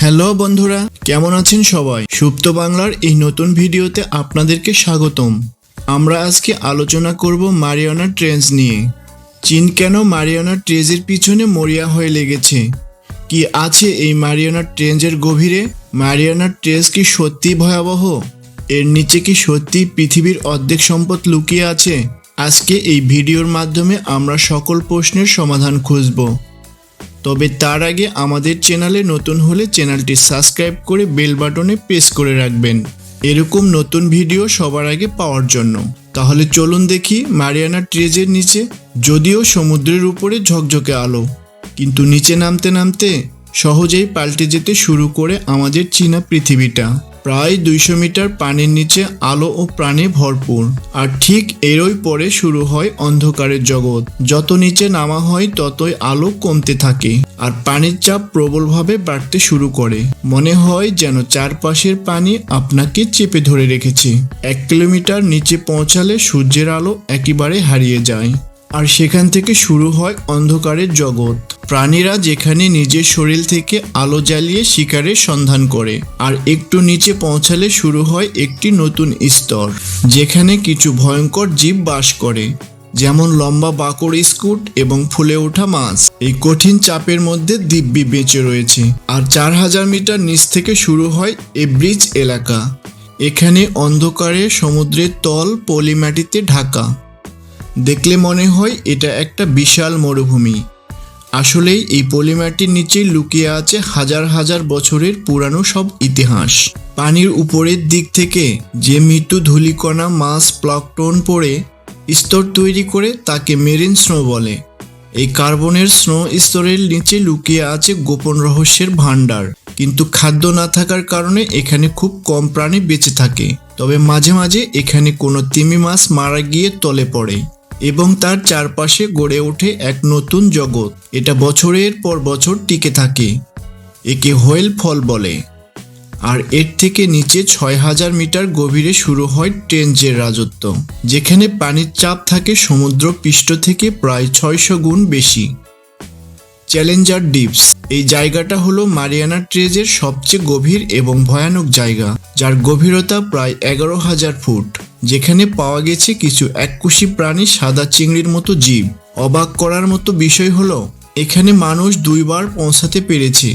Hello বন্ধুরা, কেমন আছেন সবাই? সুপ্ত বাংলার এই নতুন ভিডিওতে আপনাদেরকে স্বাগতম। আমরা আজকে আলোচনা করব মারিয়ানা ট্রেঞ্চ নিয়ে। চীন কেন মারিয়ানা ট্রেঞ্চের পিছনে মরিয়া হয়ে লেগেছে? কি আছে এই মারিয়ানা ট্রেঞ্চের গভীরে? মারিয়ানা ট্রেঞ্চ কি সত্যি ভয়াবহ? এর নিচে কি সত্যি পৃথিবীর অর্ধেক সম্পদ লুকিয়ে আছে? আজকে এই ভিডিওর মাধ্যমে আমরা সকল প্রশ্নের সমাধান খুঁজব। তবে তার আগে আমাদের চ্যানেলে নতুন হলে চ্যানেলটি সাবস্ক্রাইব করে বেল বাটনে প্রেস করে রাখবেন এরকম নতুন ভিডিও সবার আগে পাওয়ার জন্য। তাহলে চলুন দেখি মারিয়ানা ট্রেঞ্চের নিচে। যদিও সমুদ্রের উপরে ঝকঝকে আলো, কিন্তু নিচে নামতে নামতে সহজেই পাল্টে যেতে শুরু করে আমাদের চীনা পৃথিবীটা। প্রায় 200 মিটার পানির নিচে আলো ও প্রাণে ভরপুর। আর ঠিক এরই পরে শুরু হয় অন্ধকারের জগৎ। যত নিচে নামা হয় ততই আলো কমতে থাকে আর পানির চাপ প্রবলভাবে বাড়তে শুরু করে। মনে হয় যেন চারপাশের পানি আপনাকে চেপে ধরে রেখেছে। 1 কিলোমিটার নিচে পৌঁছালে সূর্যের আলো একেবারে হারিয়ে যায় আর সেখান থেকে শুরু হয় অন্ধকারের জগৎ। প্রাণীরা যেখানে নিজের শরীর থেকে আলো জ্বালিয়ে শিকারের সন্ধান করে। আর একটু নিচে পৌঁছালে শুরু হয় একটি নতুন স্তর, যেখানে কিছু ভয়ঙ্কর জীব বাস করে, যেমন লম্বা বাকড় স্কুট এবং ফুলে ওঠা মাছ। এই কঠিন চাপের মধ্যে দিব্যি বেঁচে রয়েছে। আর 4000 মিটার নিচ থেকে শুরু হয় ব্রিজ এলাকা। এখানে অন্ধকারে সমুদ্রের তল পলি মাটিতে ঢাকা। দেখলে মনে হয় এটা একটা বিশাল মরুভূমি। আসলেই এই পলিমাটির নিচে লুকিয়ে আছে হাজার হাজার বছরের পুরানো সব ইতিহাস। পানির উপরের দিক থেকে যে মৃত্যু ধূলিকণা মাছ প্লাঙ্কটন পড়ে স্তর তৈরি করে তাকে মেরিন স্নো বলে। এই কার্বনের স্নো স্তরের নিচে লুকিয়ে আছে গোপন রহস্যের ভাণ্ডার। কিন্তু খাদ্য না থাকার কারণে এখানে খুব কম প্রাণী বেঁচে থাকে। তবে মাঝে মাঝে এখানে কোনো তিমি মাছ মারা গিয়ে তলে পড়ে এবং তার চারপাশে গড়ে ওঠে এক নতুন জগৎ। এটা বছরের পর বছর টিকে থাকে। একে হোয়েল ফল বলে। আর এর থেকে নিচে 6000 মিটার গভীরে শুরু হয় ট্রেঞ্চের রাজত্ব, যেখানে পানির চাপ থাকে সমুদ্র পৃষ্ঠ থেকে প্রায় 600 গুণ বেশি। Challenger dips. এই জায়গাটা হলো মারিয়ানা ট্রেঞ্চের সবচেয়ে গভীর এবং ভয়ানক জায়গা, যার গভীরতা প্রায় 11000 ফুট। যেখানে পাওয়া গেছে কিছু এককোষী প্রাণী, সাদা চিংড়ির মতো জীব। অবাক করার মতো বিষয় হলো এখানে মানুষ 2 বার পৌঁছাতে পেরেছে।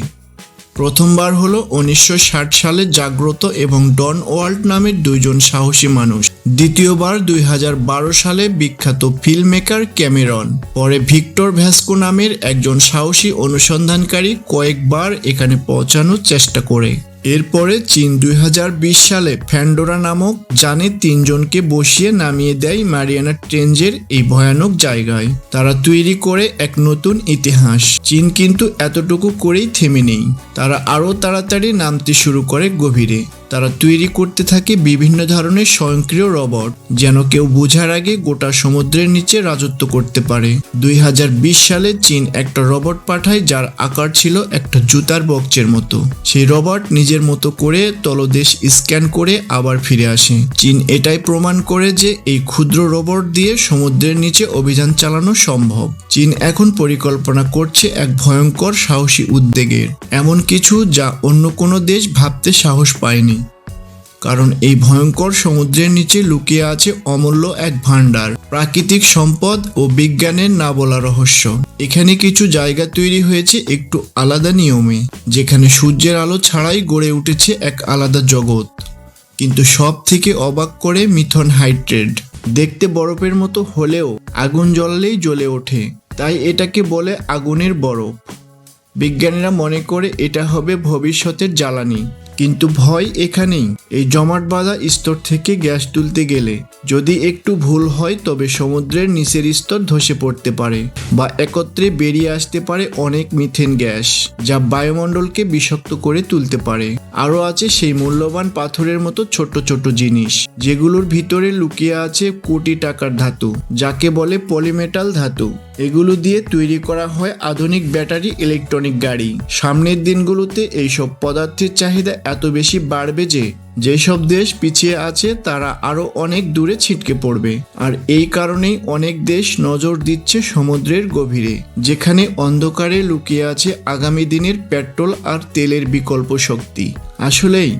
প্রথমবার হলো 1960 সালে জাগ্রত এবং ডন ওয়াল্ট নামের 2 জন সাহসী মানুষ। দ্বিতীয়বার 2012 সালে বিখ্যাত ফিল্ম মেকার ক্যামেরন। পরে ভিক্টর ভ্যাসকো নামের একজন সাহসী অনুসন্ধানকারী কয়েকবার এখানে পৌঁছানোর চেষ্টা করে। এরপরে চীন 2020 সালে ফ্যান্ডোরা নামক যানে 3 জনকে বসিয়ে নামিয়ে দেয় মারিয়ানা ট্রেঞ্চের এই ভয়ানক জায়গায়। তারা তৈরি করে এক নতুন ইতিহাস। চীন কিন্তু এতটুকু করেই থেমে নেই। তারা আরও তাড়াতাড়ি নামতে শুরু করে গভীরে। তারা তৈরি করতে থাকে বিভিন্ন ধরনের স্বয়ংক্রিয় রোবট, যেন কেউ বোঝার আগে গোটা সমুদ্রের নিচে রাজত্ব করতে পারে। 2020 সালে চীন একটা রোবট পাঠায় যার আকার ছিল একটা জুতার বক্সের মতো। সেই রোবট নিজের মতো করে তলদেশ স্ক্যান করে আবার ফিরে আসে। চীন এটাই প্রমাণ করে যে এই ক্ষুদ্র রোবট দিয়ে সমুদ্রের নিচে অভিযান চালানো সম্ভব। চীন এখন পরিকল্পনা করছে এক ভয়ঙ্কর সাহসী উদ্যোগের, এমন কিছু যা অন্য কোনো দেশ ভাবতে সাহস পায়নি। কারণ এই ভয়ঙ্কর সমুদ্রের নিচে লুকিয়ে আছে অমূল্য এক ভাণ্ডার, প্রাকৃতিক সম্পদ ও বিজ্ঞানের না বলা রহস্য। এখানে কিছু জায়গা তৈরি হয়েছে একটু আলাদা নিয়মে, যেখানে সূর্যের আলো ছাড়াই গড়ে উঠেছে এক আলাদা জগৎ। কিন্তু সব থেকে অবাক করে মিথন হাইড্রেট। দেখতে বরফের মতো হলেও আগুন জ্বললেই জ্বলে ওঠে, তাই এটাকে বলে আগুনের বরফ। বিজ্ঞানীরা মনে করে এটা হবে ভবিষ্যতের জ্বালানি। কিন্তু ভয় এখানেই। এই জমাট বাঁধা স্তর থেকে গ্যাস তুলতে গেলে যদি একটু ভুল হয় তবে সমুদ্রের নিচের স্তর ধসে পড়তে পারে বা একত্রে বেরিয়ে আসতে পারে অনেক মিথেন গ্যাস, যা বায়ুমণ্ডলকে বিষাক্ত করে তুলতে পারে। আরও আছে সেই মূল্যবান পাথরের মতো ছোট ছোট জিনিস, যেগুলোর ভিতরে লুকিয়ে আছে কোটি টাকার ধাতু, যাকে বলে পলিমেটাল ধাতু। এগুলো দিয়ে তৈরি করা হয় আধুনিক ব্যাটারি ইলেকট্রনিক গাড়ি। সামনের দিনগুলোতে এইসব পদার্থের চাহিদা এত বেশি বাড়বে যে যেসব দেশ পিছিয়ে আছে তারা আরো অনেক দূরে ছিটকে পড়বে। আর এই কারণেই অনেক দেশ নজর দিচ্ছে সমুদ্রের গভীরে, যেখানে অন্ধকারে লুকিয়ে আছে আগামী দিনের পেট্রোল আর তেলের বিকল্প শক্তি। আসলেই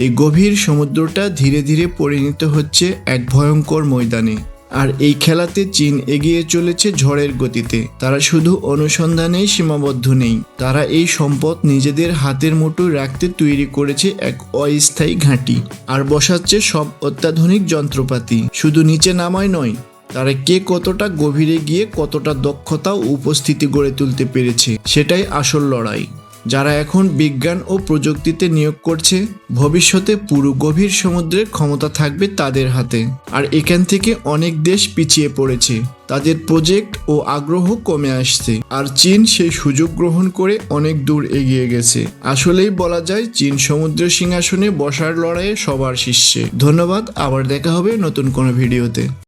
এই গভীর সমুদ্রটা ধীরে ধীরে পরিণত হচ্ছে এক ভয়ঙ্কর ময়দানে। আর এই খেলাতে চীন এগিয়ে চলেছে ঝড়ের গতিতে। তারা শুধু অনুসন্ধানেই সীমাবদ্ধ নেই, তারা এই সম্পদ নিজেদের হাতের মুঠোয় রাখতে তৈরি করেছে এক অস্থায়ী ঘাঁটি আর বসাচ্ছে সব অত্যাধুনিক যন্ত্রপাতি। শুধু নিচে নামায় নয়, তারা কে কতটা গভীরে গিয়ে কতটা দক্ষতা ও উপস্থিতি গড়ে তুলতে পেরেছে সেটাই আসল লড়াই। যারা এখন বিজ্ঞান ও প্রযুক্তিতে নিয়োগ করছে, ভবিষ্যতে পুরো গভীর সমুদ্রের ক্ষমতা থাকবে তাদের হাতে। আর এখান থেকে অনেক দেশ পিছিয়ে পড়েছে, তাদের প্রজেক্ট ও আগ্রহ কমে আসছে। আর চীন সেই সুযোগ গ্রহণ করে অনেক দূর এগিয়ে গেছে। আসলেই বলা যায় চীন সমুদ্রের সিংহাসনে বসার লড়াইয়ে সবার শীর্ষে। ধন্যবাদ, আবার দেখা হবে নতুন কোনো ভিডিওতে।